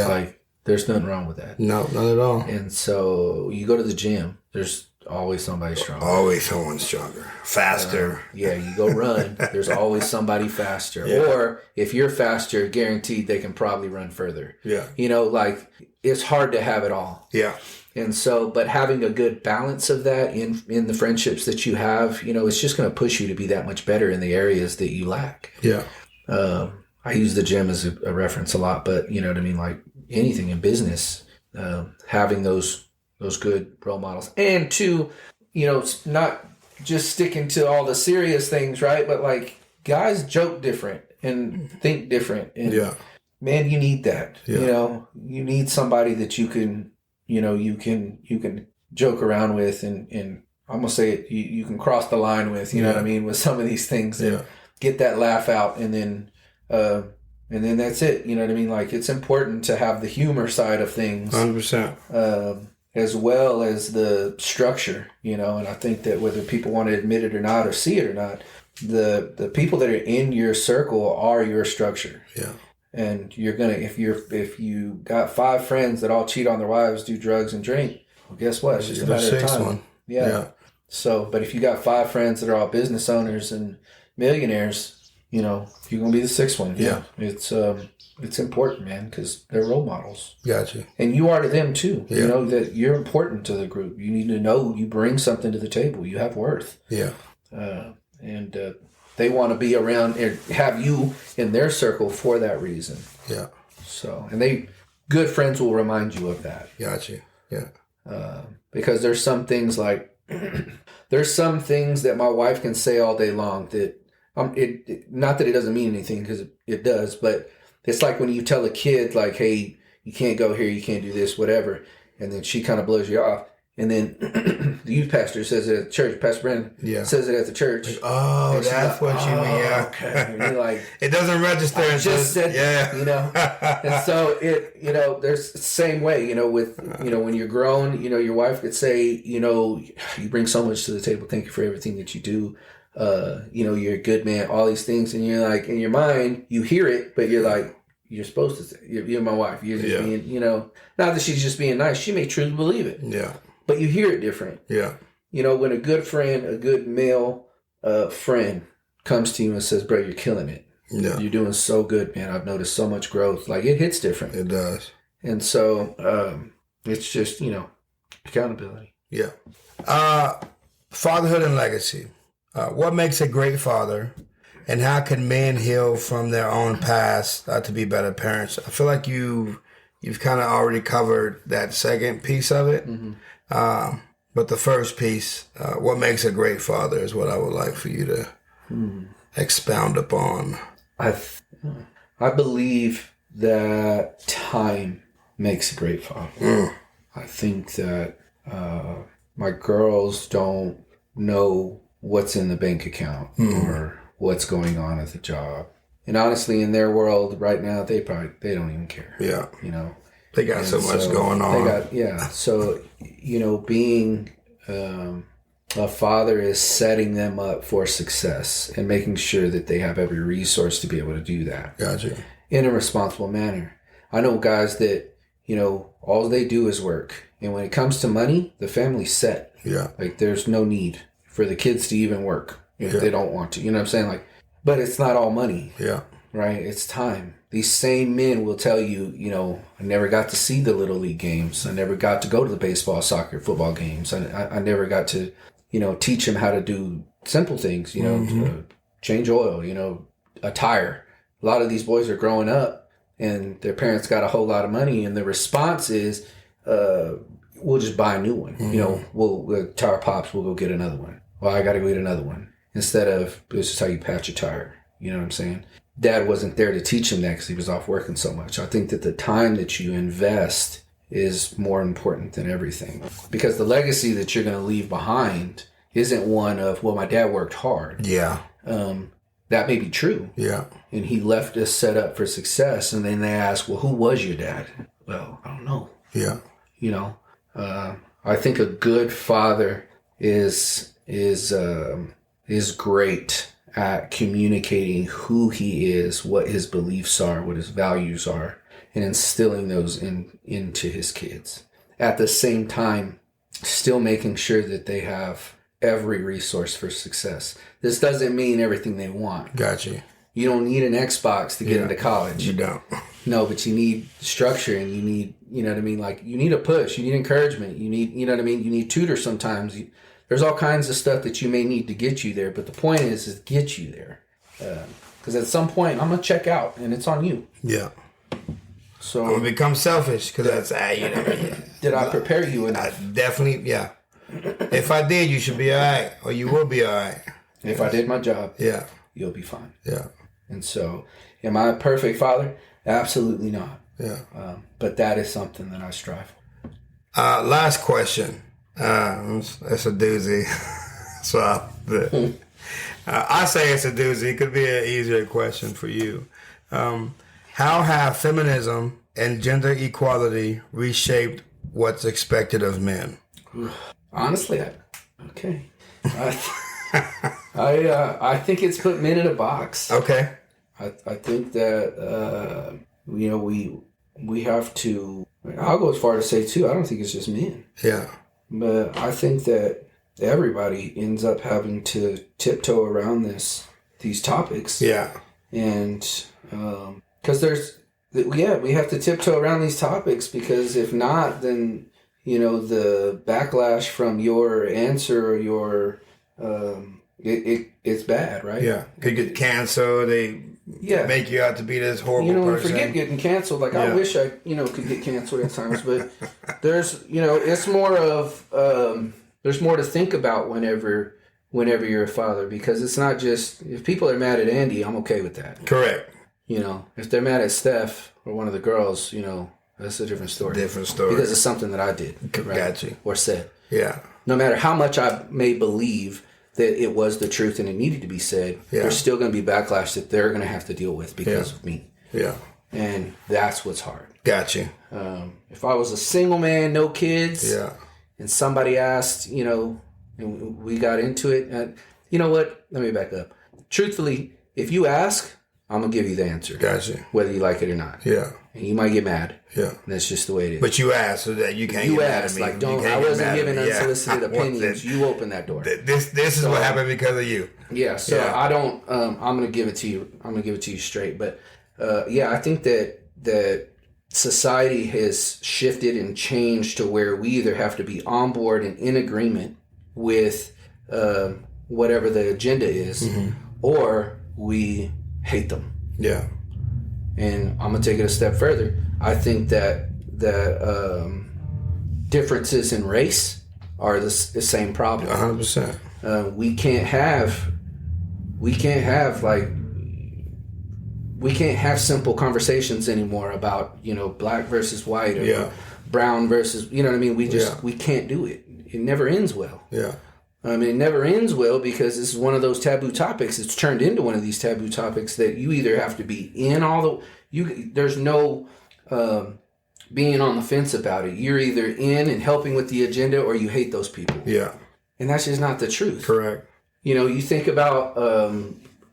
Like, there's nothing wrong with that. No, not at all. And so you go to the gym, there's always somebody stronger. Always someone stronger. Faster. You go run, there's always somebody faster. Yeah. Or if you're faster, guaranteed they can probably run further. Yeah. Like, it's hard to have it all. Yeah. And so, but having a good balance of that in the friendships that you have, it's just going to push you to be that much better in the areas that you lack. Yeah. I use the gym as a reference a lot, but you know what I mean? Like anything in business, having those good role models, and to, not just sticking to all the serious things, right? But like, guys joke different and think different. And man, you need that. Yeah. You need somebody that you can, you can joke around with, and I'm gonna say it, you can cross the line with, you know what I mean, with some of these things, and get that laugh out, and then that's it. You know what I mean? Like, it's important to have the humor side of things, 100%, as well as the structure. And I think that whether people want to admit it or not, or see it or not, the people that are in your circle are your structure. Yeah. And you're gonna, if you got 5 friends that all cheat on their wives, do drugs and drink, well, guess what? It's just a matter of time. Yeah. So, but if you got 5 friends that are all business owners and millionaires, you're gonna be the 6th one. Yeah. It's important, man, because they're role models. Gotcha. And you are to them too. Yeah. That you're important to the group. You need to know you bring something to the table. You have worth. Yeah. And they want to be around and have you in their circle for that reason. Yeah. So, and good friends will remind you of that. Gotcha. Yeah. Because there's some things like, there's some things that my wife can say all day long that, not that it doesn't mean anything, because it does, but it's like when you tell a kid, like, hey, you can't go here, you can't do this, whatever. And then she kind of blows you off. And then the youth pastor says it at the church. Pastor Brandon says it at the church. Like, oh, that's what you mean. Yeah. Okay. And you're like, it doesn't register. I just said, And so there's the same way, with, when you're grown, your wife could say, you bring so much to the table. Thank you for everything that you do. You're a good man, all these things. And you're like, in your mind, you hear it, but you're like, you're supposed to say, you're my wife. You're just being, not that she's just being nice. She may truly believe it. Yeah. But you hear it different. Yeah. When a good friend, a good male friend comes to you and says, bro, you're killing it. Yeah. You're doing so good, man. I've noticed so much growth. Like, it hits different. It does. And so it's just, accountability. Yeah. Fatherhood and legacy. What makes a great father, and how can men heal from their own past to be better parents? I feel like you've kind of already covered that second piece of it. Mm-hmm. But the first piece, what makes a great father, is what I would like for you to expound upon. I believe that time makes a great father. I think that my girls don't know what's in the bank account or what's going on at the job. And honestly, in their world right now, they don't even care. Yeah. You know, they got so much going on. So, you know, being a father is setting them up for success and making sure that they have every resource to be able to do that. Gotcha. In a responsible manner. I know guys that, you know, all they do is work. And when it comes to money, the family's set. Yeah. Like, there's no need for the kids to even work if they don't want to. You know what I'm saying? Like, but it's not all money. Yeah. Right? It's time. These same men will tell you, you know, I never got to see the Little League games. I never got to go to the baseball, soccer, football games. I never got to, you know, teach them how to do simple things, you know, to change oil, you know, a tire. A lot of these boys are growing up and their parents got a whole lot of money, and the response is, we'll just buy a new one. You know, we'll tell our pops, we'll go get another one. Well, I got to go get another one. Instead of, this is how you patch a tire. You know what I'm saying? Dad wasn't there to teach him that because he was off working so much. I think that the time that you invest is more important than everything, because the legacy that you're going to leave behind isn't one of, well, my dad worked hard. Yeah. That may be true. Yeah. And he left us set up for success. And then they ask, well, who was your dad? Well, I don't know. Yeah. You know, I think a good father is great at communicating who he is, what his beliefs are, what his values are, and instilling those into his kids. At the same time, still making sure that they have every resource for success. This doesn't mean everything they want. Gotcha. You don't need an Xbox to get into college. You don't. No, but you need structure, and you need, you know what I mean? Like, you need a push, you need encouragement, you need, you know what I mean? You need tutors sometimes. There's all kinds of stuff that you may need to get you there, but the point is get you there. Because at some point, I'm going to check out, and it's on you. Yeah. So I'm going to become selfish, because that's, you know. Did I prepare you enough? Definitely, yeah. If I did, you should be all right, or you will be all right. If I did my job, yeah, you'll be fine. Yeah. And so, am I a perfect father? Absolutely not. Yeah. But that is something that I strive for. Last question. It's a doozy. So I say it's a doozy. It could be an easier question for you. How have feminism and gender equality reshaped what's expected of men? Honestly, I think it's put men in a box. Okay. I think that you know, we have to. I'll go as far to say too, I don't think it's just men. Yeah. But I think that everybody ends up having to tiptoe around these topics. Yeah. And because we have to tiptoe around these topics, because if not, then, you know, the backlash from your answer or your it's bad, right? Yeah. Could get canceled. They make you out to be this horrible person. Forget getting canceled. Like, I wish I, could get canceled at times, but there's, it's more of, there's more to think about whenever you're a father, because it's not just, if people are mad at Andy, I'm okay with that. Correct. If they're mad at Steph or one of the girls, that's a different story. Because it's something that I did. Right? Got you. Or said. Yeah. No matter how much I may believe that it was the truth and it needed to be said, there's still going to be backlash that they're going to have to deal with because of me. Yeah. And that's what's hard. Got you. If I was a single man, no kids, and somebody asked, and we got into it, you know what? Let me back up. Truthfully, if you ask, I'm going to give you the answer. Gotcha. Whether you like it or not. Yeah. And you might get mad. Yeah. That's just the way it is. But you asked, so that you can't get mad at me. Like, I wasn't giving unsolicited opinions. You opened that door. This is what happened because of you. Yeah. So I don't, I'm going to give it to you. I'm going to give it to you straight. But I think that society has shifted and changed to where we either have to be on board and in agreement with whatever the agenda is, or we hate them. Yeah. And I'm going to take it a step further. I think that differences in race are the same problem. 100%. We can't have simple conversations anymore about, you know, black versus white or brown versus, you know what I mean? We can't do it. It never ends well. Yeah. It never ends well because this is one of those taboo topics. It's turned into one of these taboo topics that you either have to be in there's no being on the fence about it. You're either in and helping with the agenda or you hate those people. Yeah. And that's just not the truth. Correct. You know, you think about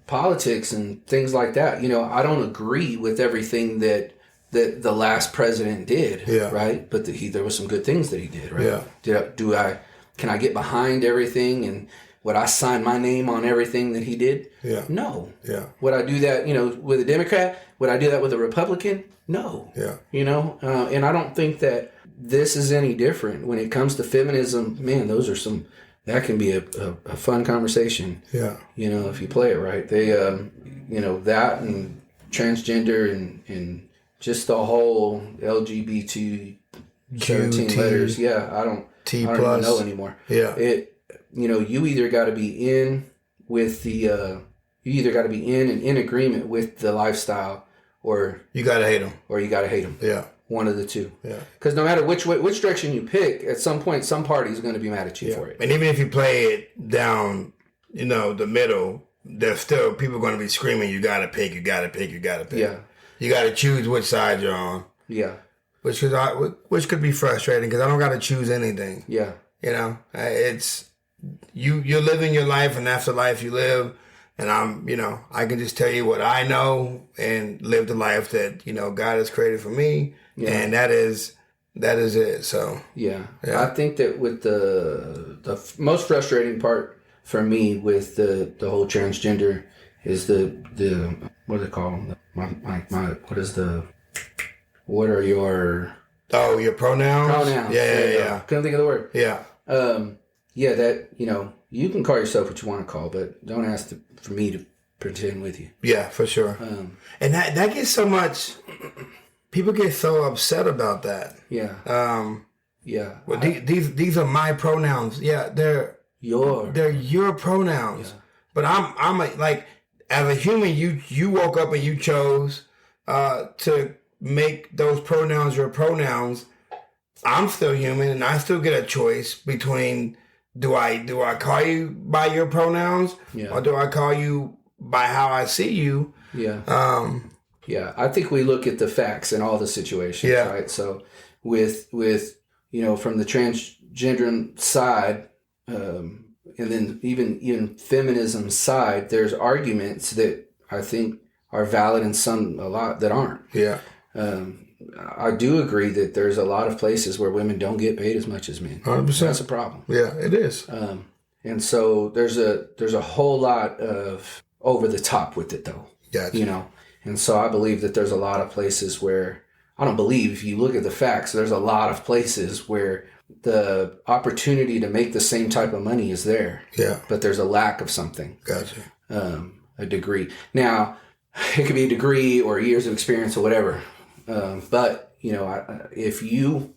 politics and things like that. You know, I don't agree with everything that the last president did, right? But there was some good things that he did, right? Yeah. Can I get behind everything and would I sign my name on everything that he did? Yeah. No. Yeah. Would I do that, you know, with a Democrat? Would I do that with a Republican? No. Yeah. You know, and I don't think that this is any different when it comes to feminism. Man, that can be a fun conversation. Yeah. You know, if you play it right. They, you know, that and transgender and just the whole LGBT 17 letters. Yeah, I don't even know anymore. Yeah. You know, you either got to be in with and in agreement with the lifestyle, or you got to hate them. Yeah. One of the two. Yeah. Because no matter which direction you pick, at some point, some party is going to be mad at you for it. And even if you play it down, you know, the middle, there's still people going to be screaming, you got to pick, you got to pick, you got to pick. Yeah. You got to choose which side you're on. Yeah. Which could be frustrating because I don't got to choose anything. Yeah. You know, it's you're living your life and that's the life you live. And I can just tell you what I know and live the life that, you know, God has created for me. Yeah. And that is it. So, yeah. I think that with the most frustrating part for me with the whole transgender is the what do they call them? What are your pronouns? Pronouns. Yeah. Couldn't think of the word. Yeah. That, you know, you can call yourself what you want to call, but don't ask for me to pretend with you. Yeah, for sure. And that gets so much. People get so upset about that. Yeah. Well, these are my pronouns. Yeah, they're your pronouns. Yeah. But I'm like, as a human, you woke up and you chose to make those pronouns your pronouns. I'm still human, and I still get a choice between do I call you by your pronouns, or do I call you by how I see you? Yeah. Yeah, I think we look at the facts in all the situations, right? So with you know, from the transgender side, and then even feminism side, there's arguments that I think are valid and a lot that aren't. Yeah. I do agree that there's a lot of places where women don't get paid as much as men. 100%. That's a problem. Yeah, it is. And so there's a whole lot of over the top with it, though. Gotcha. You know. And so I believe that there's a lot of places where, I don't believe, if you look at the facts, there's a lot of places where the opportunity to make the same type of money is there. Yeah. But there's a lack of something. Gotcha. A degree. Now, it could be a degree or years of experience or whatever. But, you know, if you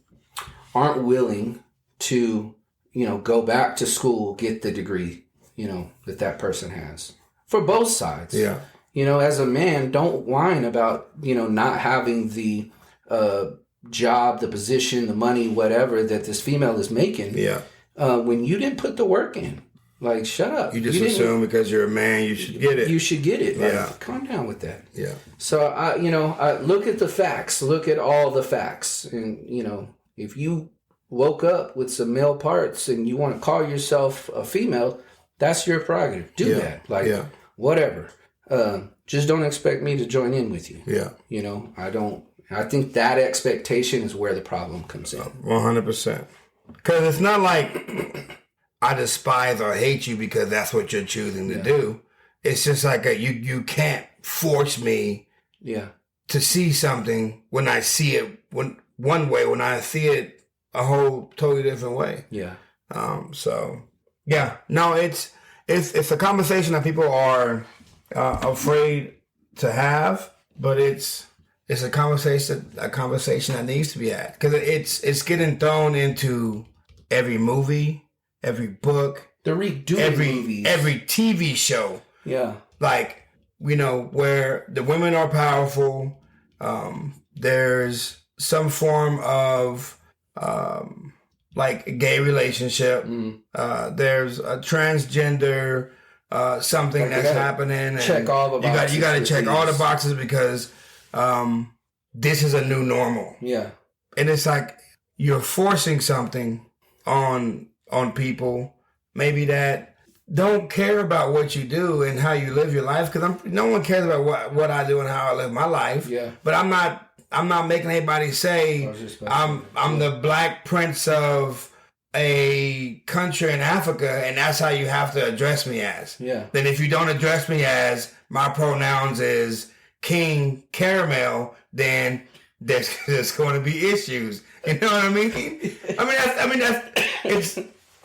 aren't willing to, you know, go back to school, get the degree, you know, that person has. For both sides. Yeah. You know, as a man, don't whine about, you know, not having the job, the position, the money, whatever that this female is making. Yeah. When you didn't put the work in. Like, shut up. You just assume because you're a man, you should get it. You should get it. Like, calm down with that. Yeah. So, I look at the facts. Look at all the facts. And, you know, if you woke up with some male parts and you want to call yourself a female, that's your prerogative. Do that. Like, whatever. Just don't expect me to join in with you. Yeah. You know, I think that expectation is where the problem comes in. 100%. Because it's not like I despise or hate you because that's what you're choosing to do. It's just like you can't force me to see something when I see it one way, when I see it a whole totally different way. Yeah. So, yeah. No, it's a conversation that people are afraid to have, but it's a conversation that needs to be had because it's getting thrown into every movie, every book, they're redoing movies, every TV show. Yeah. Like, where the women are powerful. There's some form of like a gay relationship. There's a transgender something that's happening. Check all the boxes. You got to check all the boxes because this is a new normal. Yeah. And it's like you're forcing something on people maybe that don't care about what you do and how you live your life, because no one cares about what I do and how I live my life. Yeah. But I'm not making anybody say I'm the black prince of a country in Africa and that's how you have to address me as. Yeah. Then if you don't address me as my pronouns is King Caramel, then there's going to be issues. You know what I mean?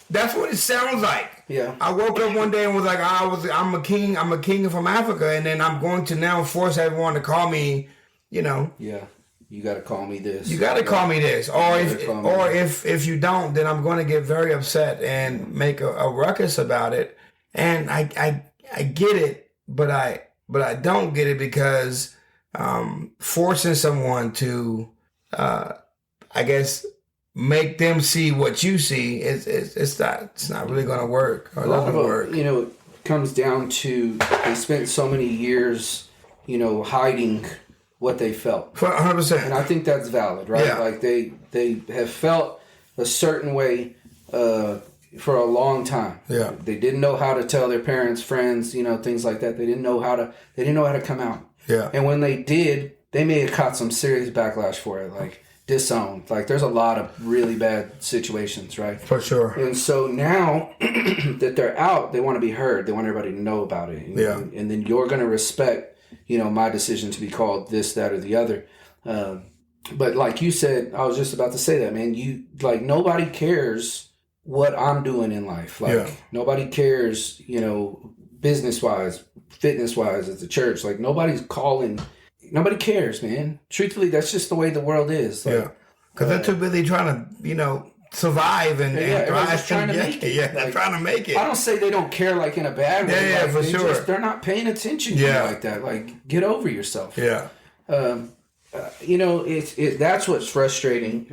That's what it sounds like. Yeah. I woke up one day and was like, I'm a king from Africa, and then I'm going to now force everyone to call me, Yeah. You got to call me this. You got to call me this. Or if you don't, then I'm going to get very upset and make a ruckus about it. And I get it, but I don't get it because forcing someone to I guess make them see what you see it's not really going to work. Or doesn't work. It comes down to they spent so many years, hiding what they felt. 100%. And I think that's valid, right? Yeah. Like they have felt a certain way for a long time. Yeah. They didn't know how to tell their parents, friends, things like that. They didn't know how to come out. Yeah. And when they did, they may have caught some serious backlash for it, like disowned. Like there's a lot of really bad situations, right? For sure. And so now that they're out, they want to be heard. They want everybody to know about it. And then you're going to respect my decision to be called this, that, or the other. But like you said, I was just about to say that, man. Nobody cares what I'm doing in life. Nobody cares, business-wise, fitness-wise at the church. Like, nobody cares, man. Truthfully, that's just the way the world is. Because they're too busy trying to, survive and thrive. Trying to make it. Yeah, they're trying to make it. I don't say they don't care, like, in a bad way. Yeah, for sure. They're not paying attention to you like that. Like, get over yourself. Yeah. That's what's frustrating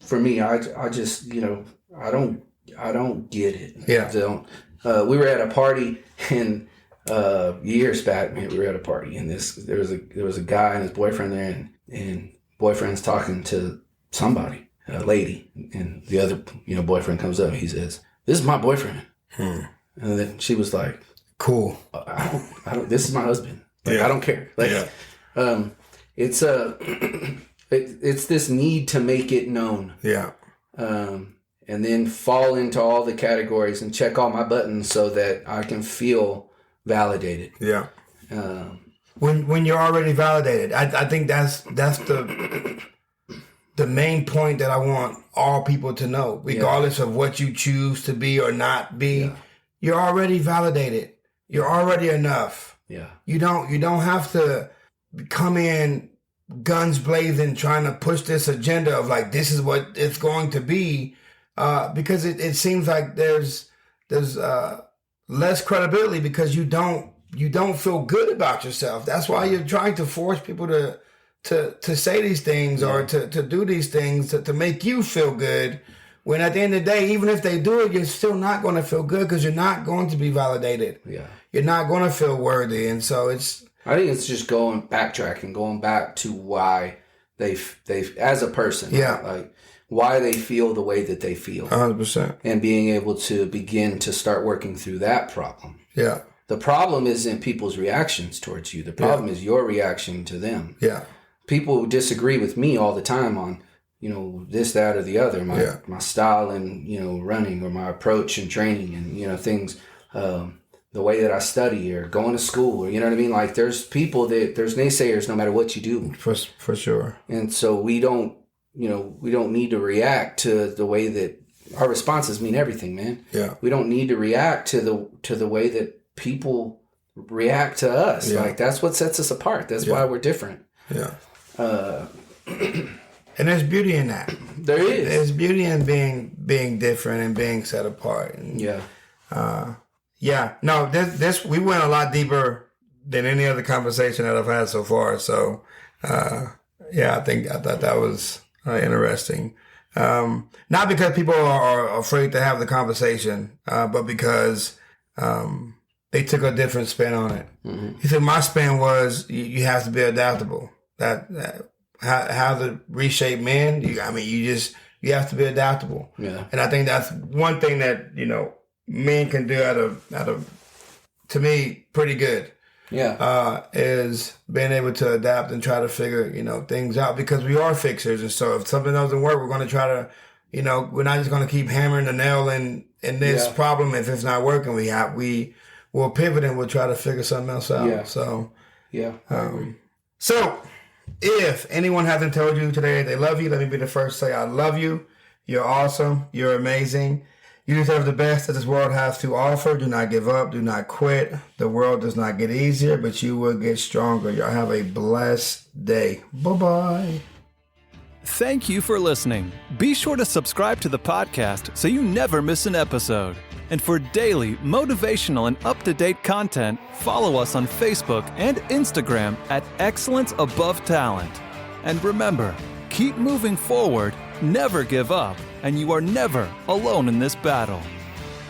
for me. I just, I don't get it. Yeah. We were at a party and years back, man. We were at a party and there was a guy and his boyfriend there, and boyfriend's talking to somebody. A lady, and the other, boyfriend comes up. He says, "This is my boyfriend," and then she was like, "Cool. I don't. This is my husband. Like, I don't care." Like, it's it's this need to make it known. Yeah. And then fall into all the categories and check all my buttons so that I can feel validated. Yeah. When you're already validated, I think that's the main point that I want all people to know, regardless of what you choose to be or not be, you're already validated. You're already enough. Yeah. You don't have to come in guns blazing trying to push this agenda of like, this is what it's going to be, because it seems like there's less credibility because you don't feel good about yourself. That's why you're trying to force people to say these things or to do these things to make you feel good, when at the end of the day, even if they do it, you're still not going to feel good because you're not going to be validated. Yeah. You're not going to feel worthy. And so I think it's just going back to why they've as a person, right? Like why they feel the way that they feel. 100%. And being able to begin to start working through that problem. Yeah. The problem isn't people's reactions towards you. The problem is your reaction to them. Yeah. People disagree with me all the time on, this, that, or the other, my style and, running or my approach and training and, things, the way that I study or going to school or, you know what I mean? Like there's naysayers no matter what you do. For sure. And so we don't need to react to the way that our responses mean everything, man. Yeah. We don't need to react to the way that people react to us. Yeah. Like that's what sets us apart. That's why we're different. Yeah. And there's beauty in that. There is. There's beauty in being different and being set apart. And, no, this we went a lot deeper than any other conversation that I've had so far. So, I thought that was interesting. Not because people are afraid to have the conversation, but because they took a different spin on it. Mm-hmm. He said, my spin was you have to be adaptable. That how to reshape men. You have to be adaptable. Yeah. And I think that's one thing that, men can do out of to me, pretty good. Yeah. Is being able to adapt and try to figure, things out, because we are fixers. And so if something doesn't work, we're going to try to, we're not just going to keep hammering the nail in this problem. If it's not working, we'll pivot and we'll try to figure something else out. Yeah. So, so if anyone hasn't told you today they love you, let me be the first to say, I love you. You're awesome. You're amazing. You deserve the best that this world has to offer. Do not give up. Do not quit. The world does not get easier, but you will get stronger. Y'all have a blessed day. Bye-bye. Thank you for listening. Be sure to subscribe to the podcast so you never miss an episode. And for daily, motivational, and up-to-date content, follow us on Facebook and Instagram at Excellence Above Talent. And remember, keep moving forward, never give up, and you are never alone in this battle.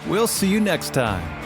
We'll see you next time.